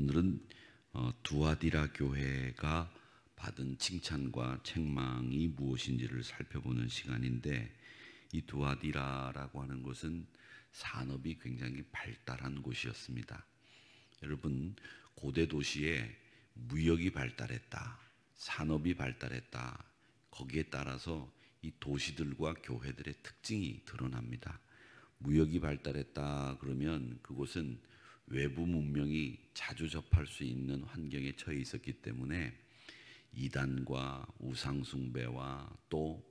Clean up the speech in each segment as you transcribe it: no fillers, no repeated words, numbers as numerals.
오늘은 두아디라 교회가 받은 칭찬과 책망이 무엇인지를 살펴보는 시간인데, 이 두아디라라고 하는 곳은 산업이 굉장히 발달한 곳이었습니다. 여러분, 고대 도시에 무역이 발달했다, 산업이 발달했다, 거기에 따라서 이 도시들과 교회들의 특징이 드러납니다. 무역이 발달했다 그러면 그곳은 외부 문명이 자주 접할 수 있는 환경에 처해 있었기 때문에 이단과 우상숭배와 또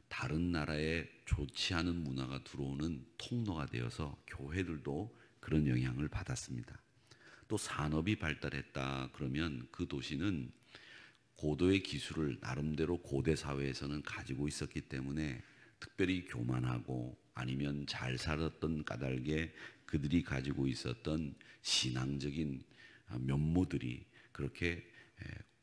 다른 나라의 좋지 않은 문화가 들어오는 통로가 되어서 교회들도 그런 영향을 받았습니다. 또 산업이 발달했다 그러면 그 도시는 고도의 기술을 나름대로 고대 사회에서는 가지고 있었기 때문에 특별히 교만하고 아니면 잘 살았던 까닭에 그들이 가지고 있었던 신앙적인 면모들이 그렇게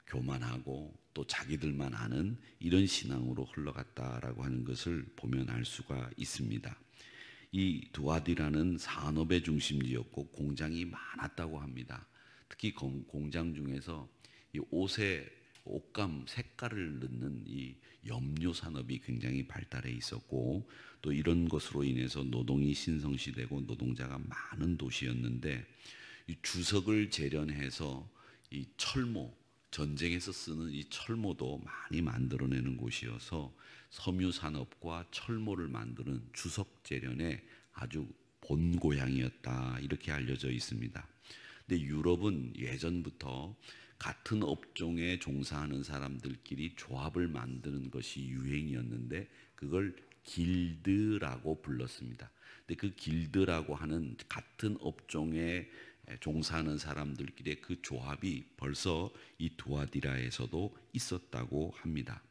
교만하고 또 자기들만 아는 이런 신앙으로 흘러갔다라고 하는 것을 보면 알 수가 있습니다. 이 두아디라는 산업의 중심지였고 공장이 많았다고 합니다. 특히 공장 중에서 이 옷에 옷감 색깔을 넣는 이 염료 산업이 굉장히 발달해 있었고, 또 이런 것으로 인해서 노동이 신성시되고 노동자가 많은 도시였는데, 이 주석을 재련해서 이 철모, 전쟁에서 쓰는 이 철모도 많이 만들어내는 곳이어서 섬유 산업과 철모를 만드는 주석 재련의 아주 본고향이었다, 이렇게 알려져 있습니다. 근데 유럽은 예전부터 같은 업종에 종사하는 사람들끼리 조합을 만드는 것이 유행이었는데 그걸 길드라고 불렀습니다. 근데 그 길드라고 하는 같은 업종에 종사하는 사람들끼리의 그 조합이 벌써 이 두아디라에서도 있었다고 합니다.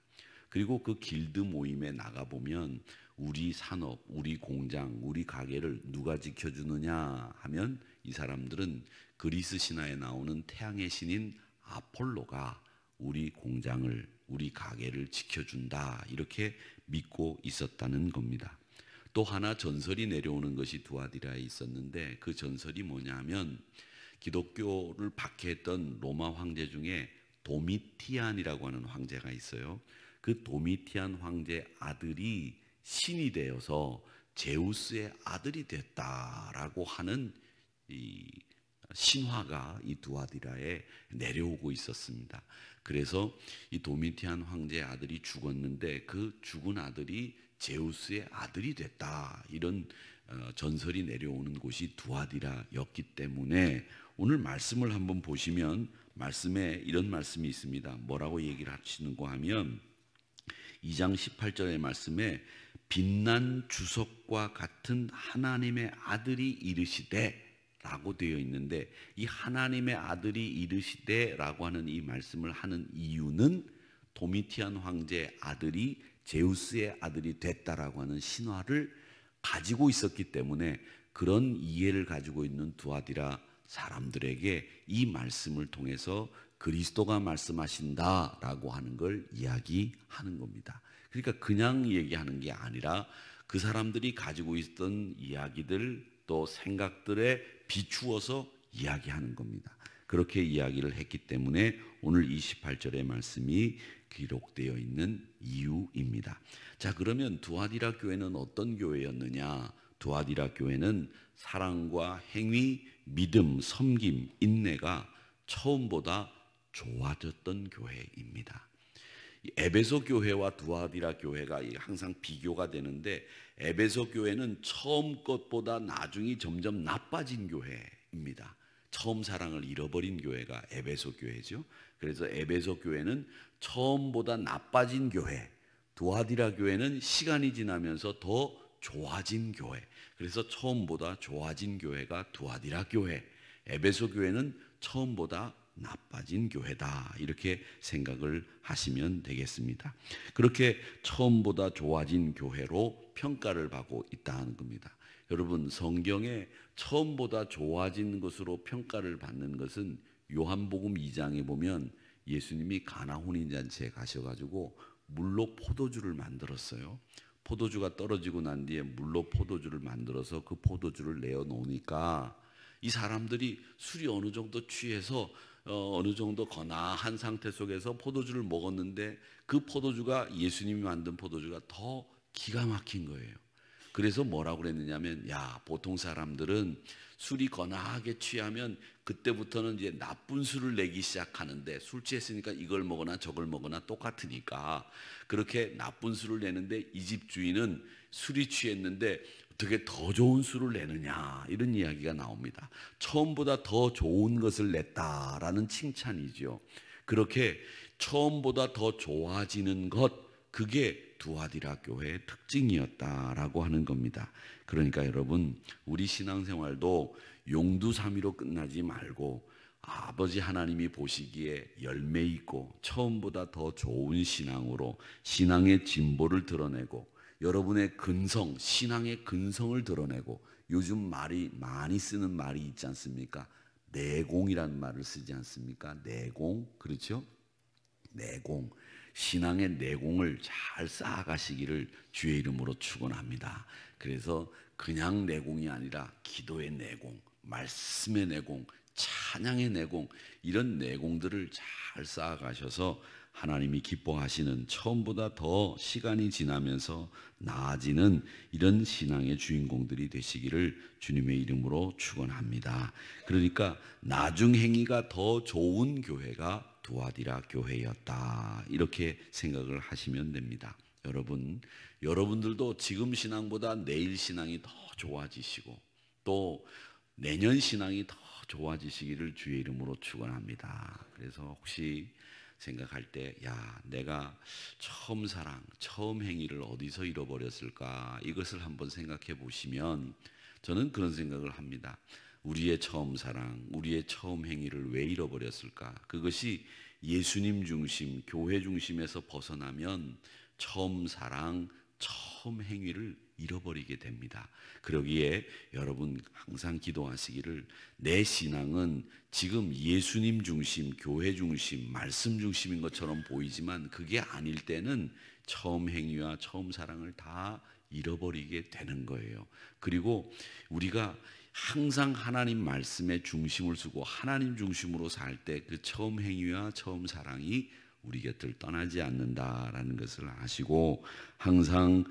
그리고 그 길드 모임에 나가보면 우리 산업, 우리 공장, 우리 가게를 누가 지켜주느냐 하면 이 사람들은 그리스 신화에 나오는 태양의 신인 아폴로가 우리 공장을, 우리 가게를 지켜준다, 이렇게 믿고 있었다는 겁니다. 또 하나 전설이 내려오는 것이 두아디라에 있었는데, 그 전설이 뭐냐면 기독교를 박해했던 로마 황제 중에 도미티안이라고 하는 황제가 있어요. 그 도미티안 황제 아들이 신이 되어서 제우스의 아들이 됐다라고 하는 이 신화가 이 두아디라에 내려오고 있었습니다. 그래서 이 도미티안 황제의 아들이 죽었는데 그 죽은 아들이 제우스의 아들이 됐다, 이런 전설이 내려오는 곳이 두아디라였기 때문에 오늘 말씀을 한번 보시면 말씀에 이런 말씀이 있습니다. 뭐라고 얘기를 하시는가 하면 2장 18절의 말씀에 빛난 주석과 같은 하나님의 아들이 이르시되 라고 되어 있는데, 이 하나님의 아들이 이르시되 라고 하는 이 말씀을 하는 이유는 도미티안 황제의 아들이 제우스의 아들이 됐다라고 하는 신화를 가지고 있었기 때문에 그런 이해를 가지고 있는 두아디라 사람들에게 이 말씀을 통해서 그리스도가 말씀하신다라고 하는 걸 이야기하는 겁니다. 그러니까 그냥 얘기하는 게 아니라 그 사람들이 가지고 있던 이야기들 또 생각들에 비추어서 이야기하는 겁니다. 그렇게 이야기를 했기 때문에 오늘 28절의 말씀이 기록되어 있는 이유입니다. 자, 그러면 두아디라 교회는 어떤 교회였느냐? 두아디라 교회는 사랑과 행위, 믿음, 섬김, 인내가 처음보다 좋아졌던 교회입니다. 에베소 교회와 두아디라 교회가 항상 비교가 되는데, 에베소 교회는 처음 것보다 나중이 점점 나빠진 교회입니다. 처음 사랑을 잃어버린 교회가 에베소 교회죠. 그래서 에베소 교회는 처음보다 나빠진 교회, 두아디라 교회는 시간이 지나면서 더 좋아진 교회. 그래서 처음보다 좋아진 교회가 두아디라 교회, 에베소 교회는 처음보다 나빠진 교회다, 이렇게 생각을 하시면 되겠습니다. 그렇게 처음보다 좋아진 교회로 평가를 받고 있다는 겁니다. 여러분, 성경에 처음보다 좋아진 것으로 평가를 받는 것은 요한복음 2장에 보면 예수님이 가나 혼인잔치에 가셔가지고 물로 포도주를 만들었어요. 포도주가 떨어지고 난 뒤에 물로 포도주를 만들어서 그 포도주를 내어 놓으니까 이 사람들이 술이 어느 정도 취해서 어느 정도 거나한 상태 속에서 포도주를 먹었는데 그 포도주가 예수님이 만든 포도주가 더 기가 막힌 거예요. 그래서 뭐라고 그랬느냐면, 야, 보통 사람들은 술이 거나하게 취하면 그때부터는 이제 나쁜 술을 내기 시작하는데, 술 취했으니까 이걸 먹거나 저걸 먹거나 똑같으니까 그렇게 나쁜 술을 내는데, 이 집 주인은 술이 취했는데 어떻게 더 좋은 술을 내느냐, 이런 이야기가 나옵니다. 처음보다 더 좋은 것을 냈다라는 칭찬이죠. 그렇게 처음보다 더 좋아지는 것, 그게 두아디라 교회의 특징이었다라고 하는 겁니다. 그러니까 여러분, 우리 신앙생활도 용두사미로 끝나지 말고 아버지 하나님이 보시기에 열매 있고 처음보다 더 좋은 신앙으로 신앙의 진보를 드러내고, 여러분의 근성, 신앙의 근성을 드러내고, 요즘 말이 많이 쓰는 말이 있지 않습니까? 내공이라는 말을 쓰지 않습니까? 내공, 그렇죠? 내공, 신앙의 내공을 잘 쌓아가시기를 주의 이름으로 축원합니다. 그래서 그냥 내공이 아니라 기도의 내공, 말씀의 내공, 찬양의 내공, 이런 내공들을 잘 쌓아가셔서 하나님이 기뻐하시는, 처음보다 더 시간이 지나면서 나아지는 이런 신앙의 주인공들이 되시기를 주님의 이름으로 축원합니다. 그러니까 나중 행위가 더 좋은 교회가 두아디라 교회였다, 이렇게 생각을 하시면 됩니다. 여러분들도 지금 신앙보다 내일 신앙이 더 좋아지시고 또 내년 신앙이 더 좋아지시기를 주의 이름으로 축원합니다. 그래서 혹시 생각할 때, 야, 내가 처음 사랑, 처음 행위를 어디서 잃어버렸을까, 이것을 한번 생각해 보시면 저는 그런 생각을 합니다. 우리의 처음 사랑, 우리의 처음 행위를 왜 잃어버렸을까? 그것이 예수님 중심, 교회 중심에서 벗어나면 처음 사랑, 처음 행위를 잃어버리게 됩니다. 그러기에 여러분 항상 기도하시기를, 내 신앙은 지금 예수님 중심, 교회 중심, 말씀 중심인 것처럼 보이지만 그게 아닐 때는 처음 행위와 처음 사랑을 다 잃어버리게 되는 거예요. 그리고 우리가 항상 하나님 말씀에 중심을 두고 하나님 중심으로 살 때 그 처음 행위와 처음 사랑이 우리 곁을 떠나지 않는다라는 것을 아시고, 항상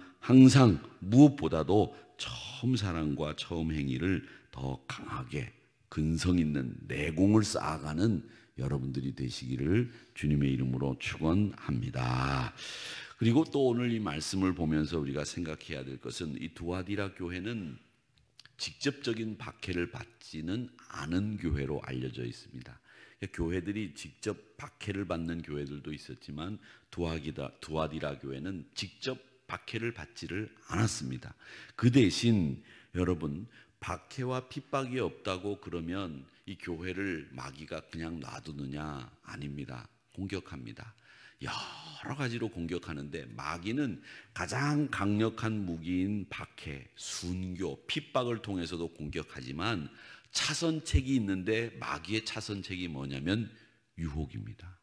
무엇보다도 처음 사랑과 처음 행위를 더 강하게 근성 있는 내공을 쌓아가는 여러분들이 되시기를 주님의 이름으로 축원합니다. 그리고 또 오늘 이 말씀을 보면서 우리가 생각해야 될 것은, 이 두아디라 교회는 직접적인 박해를 받지는 않은 교회로 알려져 있습니다. 교회들이 직접 박해를 받는 교회들도 있었지만 두아디라 교회는 직접 박해를 받지를 않았습니다. 그 대신 여러분, 박해와 핍박이 없다고 그러면 이 교회를 마귀가 그냥 놔두느냐? 아닙니다. 공격합니다. 여러 가지로 공격하는데, 마귀는 가장 강력한 무기인 박해, 순교, 핍박을 통해서도 공격하지만 차선책이 있는데, 마귀의 차선책이 뭐냐면 유혹입니다.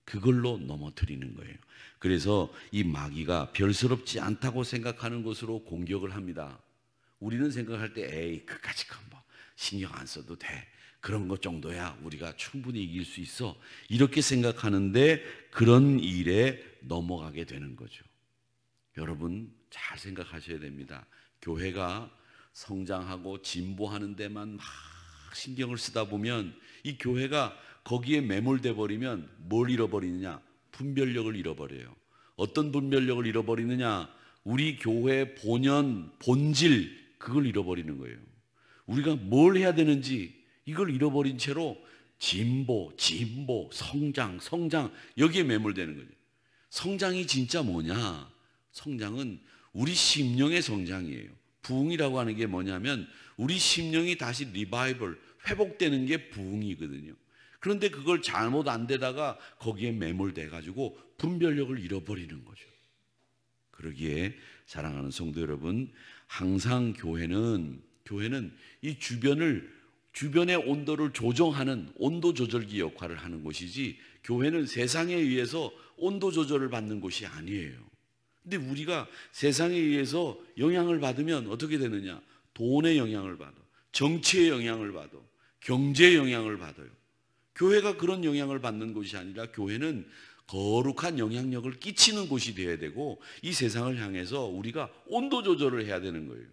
그걸로 넘어뜨리는 거예요. 그래서 이 마귀가 별스럽지 않다고 생각하는 것으로 공격을 합니다. 우리는 생각할 때, 에이, 그까짓 건 뭐 신경 안 써도 돼, 그런 것 정도야 우리가 충분히 이길 수 있어, 이렇게 생각하는데 그런 일에 넘어가게 되는 거죠. 여러분 잘 생각하셔야 됩니다. 교회가 성장하고 진보하는 데만 막 신경을 쓰다 보면 이 교회가 거기에 매몰돼 버리면 뭘 잃어버리느냐? 분별력을 잃어버려요. 어떤 분별력을 잃어버리느냐? 우리 교회의 본연, 본질, 그걸 잃어버리는 거예요. 우리가 뭘 해야 되는지 이걸 잃어버린 채로 진보, 성장, 여기에 매몰되는 거죠. 성장이 진짜 뭐냐? 성장은 우리 심령의 성장이에요. 부흥이라고 하는 게 뭐냐면 우리 심령이 다시 리바이벌, 회복되는 게 부흥이거든요. 그런데 그걸 잘못 안 되다가 거기에 매몰돼 가지고 분별력을 잃어버리는 거죠. 그러기에 사랑하는 성도 여러분, 항상 교회는 이 주변의 온도를 조정하는 온도 조절기 역할을 하는 곳이지, 교회는 세상에 의해서 온도 조절을 받는 곳이 아니에요. 근데 우리가 세상에 의해서 영향을 받으면 어떻게 되느냐? 돈의 영향을 받아, 정치의 영향을 받아, 경제의 영향을 받아요. 교회가 그런 영향을 받는 곳이 아니라 교회는 거룩한 영향력을 끼치는 곳이 되어야 되고 이 세상을 향해서 우리가 온도 조절을 해야 되는 거예요.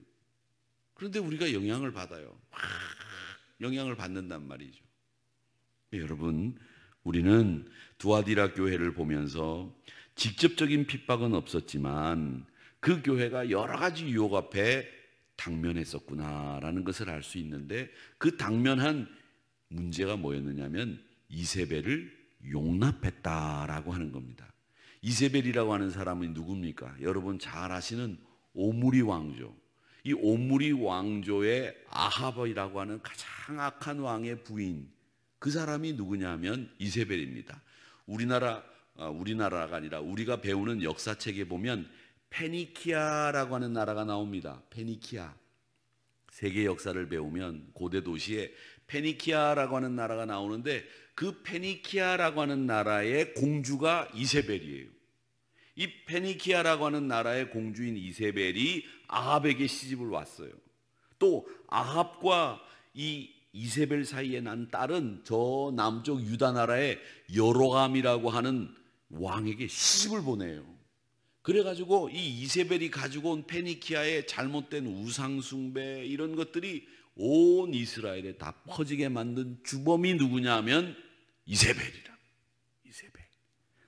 그런데 우리가 영향을 받아요. 영향을 받는단 말이죠. 여러분, 우리는 두아디라 교회를 보면서 직접적인 핍박은 없었지만 그 교회가 여러 가지 유혹 앞에 당면했었구나라는 것을 알 수 있는데, 그 당면한 문제가 뭐였느냐면 이세벨을 용납했다라고 하는 겁니다. 이세벨이라고 하는 사람은 누굽니까? 여러분 잘 아시는 오므리 왕조. 이 오므리 왕조의 아합이라고 하는 가장 악한 왕의 부인, 그 사람이 누구냐면 이세벨입니다. 우리나라가 아니라 우리가 배우는 역사책에 보면 페니키아라고 하는 나라가 나옵니다. 페니키아. 세계 역사를 배우면 고대 도시에 페니키아라고 하는 나라가 나오는데, 그 페니키아라고 하는 나라의 공주가 이세벨이에요. 이 페니키아라고 하는 나라의 공주인 이세벨이 아합에게 시집을 왔어요. 또 아합과 이 이세벨 사이에 난 딸은 저 남쪽 유다 나라의 여로함이라고 하는 왕에게 시집을 보내요. 그래가지고 이 이세벨이 가지고 온 페니키아의 잘못된 우상숭배, 이런 것들이 온 이스라엘에 다 퍼지게 만든 주범이 누구냐 하면 이세벨이라. 이세벨.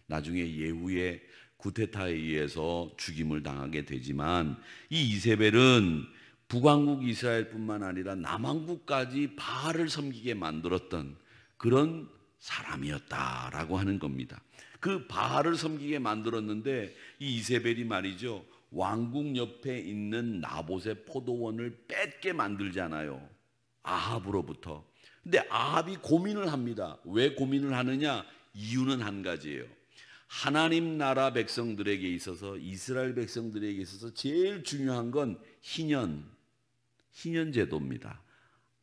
나중에 예후의 구테타에 의해서 죽임을 당하게 되지만 이 이세벨은 북왕국 이스라엘뿐만 아니라 남왕국까지 바알을 섬기게 만들었던 그런 사람이었다라고 하는 겁니다. 그 바알을 섬기게 만들었는데 이 이세벨이 말이죠, 왕궁 옆에 있는 나봇의 포도원을 뺏게 만들잖아요, 아합으로부터. 근데 아합이 고민을 합니다. 왜 고민을 하느냐? 이유는 한 가지예요. 하나님 나라 백성들에게 있어서, 이스라엘 백성들에게 있어서 제일 중요한 건 희년 제도입니다.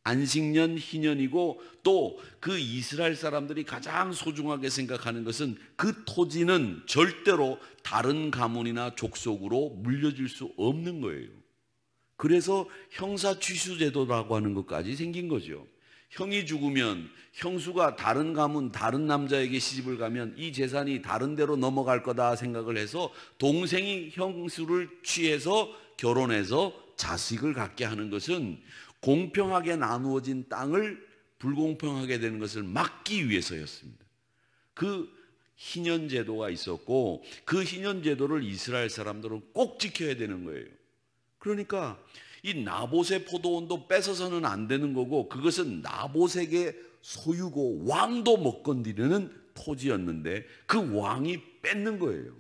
안식년 희년이고, 또 그 이스라엘 사람들이 가장 소중하게 생각하는 것은 그 토지는 절대로 다른 가문이나 족속으로 물려줄 수 없는 거예요. 그래서 형사 취수 제도라고 하는 것까지 생긴 거죠. 형이 죽으면 형수가 다른 가문, 다른 남자에게 시집을 가면 이 재산이 다른 데로 넘어갈 거다 생각을 해서 동생이 형수를 취해서 결혼해서 자식을 갖게 하는 것은 공평하게 나누어진 땅을 불공평하게 되는 것을 막기 위해서였습니다. 그 희년 제도가 있었고, 그 희년 제도를 이스라엘 사람들은 꼭 지켜야 되는 거예요. 그러니까 이 나봇의 포도원도 뺏어서는 안 되는 거고, 그것은 나봇에게 소유고 왕도 못 건드리는 토지였는데 그 왕이 뺏는 거예요.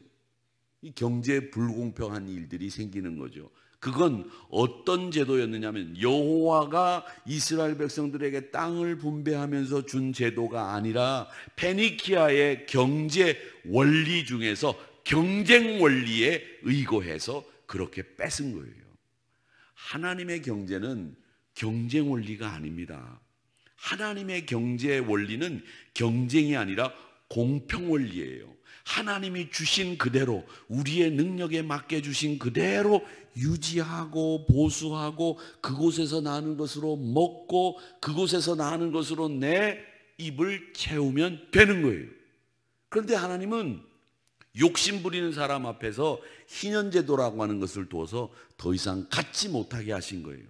이 경제 불공평한 일들이 생기는 거죠. 그건 어떤 제도였느냐면 여호와가 이스라엘 백성들에게 땅을 분배하면서 준 제도가 아니라 페니키아의 경제 원리 중에서 경쟁 원리에 의거해서 그렇게 뺏은 거예요. 하나님의 경제는 경쟁 원리가 아닙니다. 하나님의 경제 원리는 경쟁이 아니라 공평 원리예요. 하나님이 주신 그대로, 우리의 능력에 맞게 주신 그대로 유지하고 보수하고, 그곳에서 나는 것으로 먹고 그곳에서 나는 것으로 내 입을 채우면 되는 거예요. 그런데 하나님은 욕심 부리는 사람 앞에서 희년제도라고 하는 것을 두어서 더 이상 갖지 못하게 하신 거예요.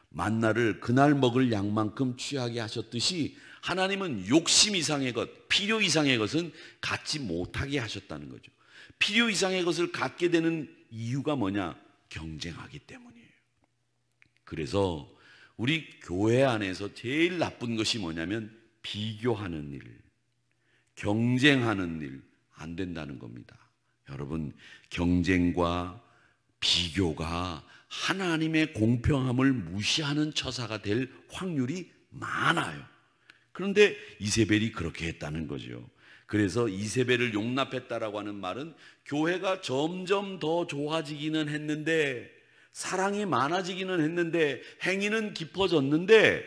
만나를 그날 먹을 양만큼 취하게 하셨듯이 하나님은 욕심 이상의 것, 필요 이상의 것은 갖지 못하게 하셨다는 거죠. 필요 이상의 것을 갖게 되는 이유가 뭐냐? 경쟁하기 때문이에요. 그래서 우리 교회 안에서 제일 나쁜 것이 뭐냐면 비교하는 일, 경쟁하는 일, 안 된다는 겁니다. 여러분, 경쟁과 비교가 하나님의 공평함을 무시하는 처사가 될 확률이 많아요. 그런데 이세벨이 그렇게 했다는 거죠. 그래서 이세벨을 용납했다라고 하는 말은 교회가 점점 더 좋아지기는 했는데, 사랑이 많아지기는 했는데, 행위는 깊어졌는데,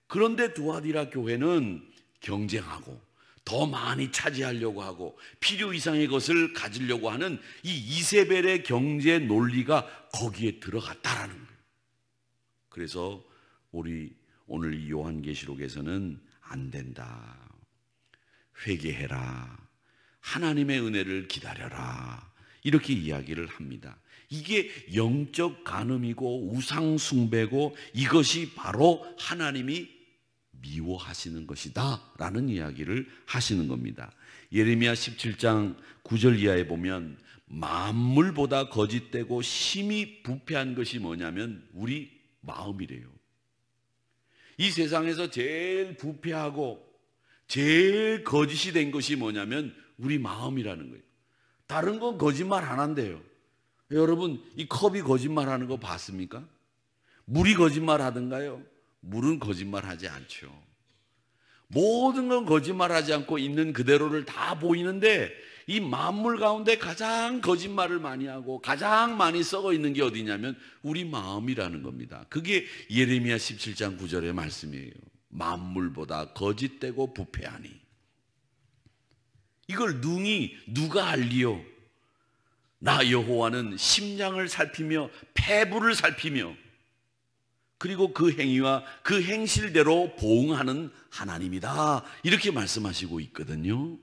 그런데 두아디라 교회는 경쟁하고 더 많이 차지하려고 하고 필요 이상의 것을 가지려고 하는 이 이세벨의 경제 논리가 거기에 들어갔다라는 거예요. 그래서 우리 오늘 이 요한계시록에서는 안 된다. 회개해라. 하나님의 은혜를 기다려라. 이렇게 이야기를 합니다. 이게 영적 간음이고 우상 숭배고 이것이 바로 하나님이 미워하시는 것이다 라는 이야기를 하시는 겁니다. 예레미야 17장 9절 이하에 보면 만물보다 거짓되고 심히 부패한 것이 뭐냐면 우리 마음이래요. 이 세상에서 제일 부패하고 제일 거짓이 된 것이 뭐냐면 우리 마음이라는 거예요. 다른 건 거짓말 안 한대요. 여러분, 이 컵이 거짓말하는 거 봤습니까? 물이 거짓말하던가요? 물은 거짓말하지 않죠. 모든 건 거짓말하지 않고 있는 그대로를 다 보이는데 이 만물 가운데 가장 거짓말을 많이 하고 가장 많이 썩어 있는 게 어디냐면 우리 마음이라는 겁니다. 그게 예레미야 17장 9절의 말씀이에요. 만물보다 거짓되고 부패하니. 이걸 능히 누가 알리요? 나 여호와는 심장을 살피며 폐부를 살피며 그리고 그 행위와 그 행실대로 보응하는 하나님이다. 이렇게 말씀하시고 있거든요.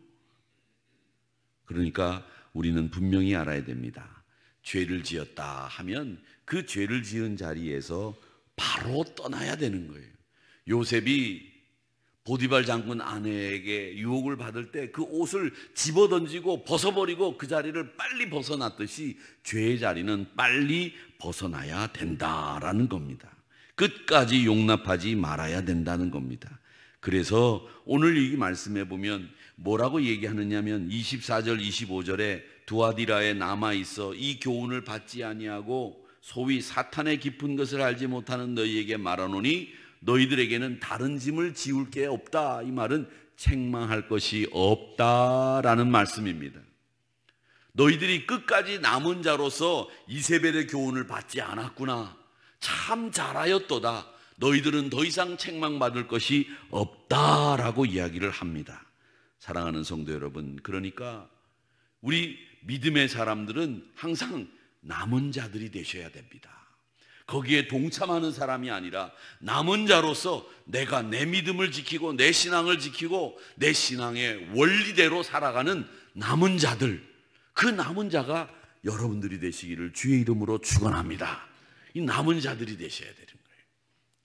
그러니까 우리는 분명히 알아야 됩니다. 죄를 지었다 하면 그 죄를 지은 자리에서 바로 떠나야 되는 거예요. 요셉이 보디발 장군 아내에게 유혹을 받을 때 그 옷을 집어던지고 벗어버리고 그 자리를 빨리 벗어났듯이 죄의 자리는 빨리 벗어나야 된다라는 겁니다. 끝까지 용납하지 말아야 된다는 겁니다. 그래서 오늘 이 말씀에 보면 뭐라고 얘기하느냐면 24절 25절에 두아디라에 남아있어 이 교훈을 받지 아니하고 소위 사탄의 깊은 것을 알지 못하는 너희에게 말하노니 너희들에게는 다른 짐을 지울 게 없다. 이 말은 책망할 것이 없다라는 말씀입니다. 너희들이 끝까지 남은 자로서 이세벨의 교훈을 받지 않았구나. 참 잘하였도다. 너희들은 더 이상 책망받을 것이 없다라고 이야기를 합니다. 사랑하는 성도 여러분, 그러니까 우리 믿음의 사람들은 항상 남은 자들이 되셔야 됩니다. 거기에 동참하는 사람이 아니라 남은 자로서 내가 내 믿음을 지키고 내 신앙을 지키고 내 신앙의 원리대로 살아가는 남은 자들, 그 남은 자가 여러분들이 되시기를 주의 이름으로 축원합니다. 이 남은 자들이 되셔야 되는 거예요.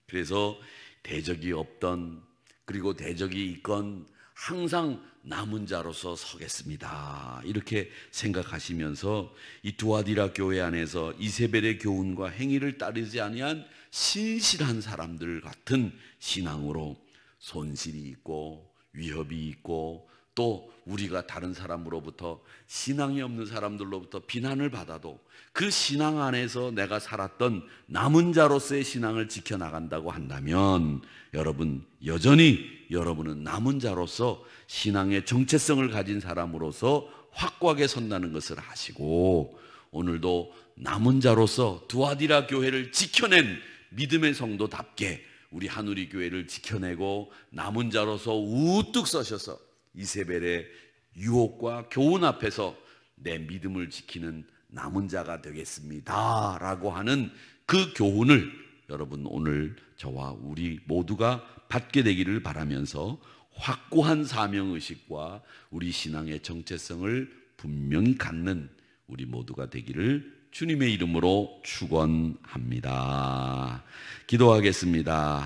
그래서 대적이 없던 그리고 대적이 있건 항상 남은 자로서 서겠습니다. 이렇게 생각하시면서 이 두아디라 교회 안에서 이세벨의 교훈과 행위를 따르지 아니한 신실한 사람들 같은 신앙으로 손실이 있고 위협이 있고 또 우리가 다른 사람으로부터 신앙이 없는 사람들로부터 비난을 받아도 그 신앙 안에서 내가 살았던 남은 자로서의 신앙을 지켜나간다고 한다면 여러분 여전히 여러분은 남은 자로서 신앙의 정체성을 가진 사람으로서 확고하게 선다는 것을 아시고 오늘도 남은 자로서 두아디라 교회를 지켜낸 믿음의 성도답게 우리 한우리 교회를 지켜내고 남은 자로서 우뚝 서셔서 이세벨의 유혹과 교훈 앞에서 내 믿음을 지키는 남은 자가 되겠습니다 라고 하는 그 교훈을 여러분 오늘 저와 우리 모두가 받게 되기를 바라면서 확고한 사명의식과 우리 신앙의 정체성을 분명히 갖는 우리 모두가 되기를 주님의 이름으로 축원합니다. 기도하겠습니다.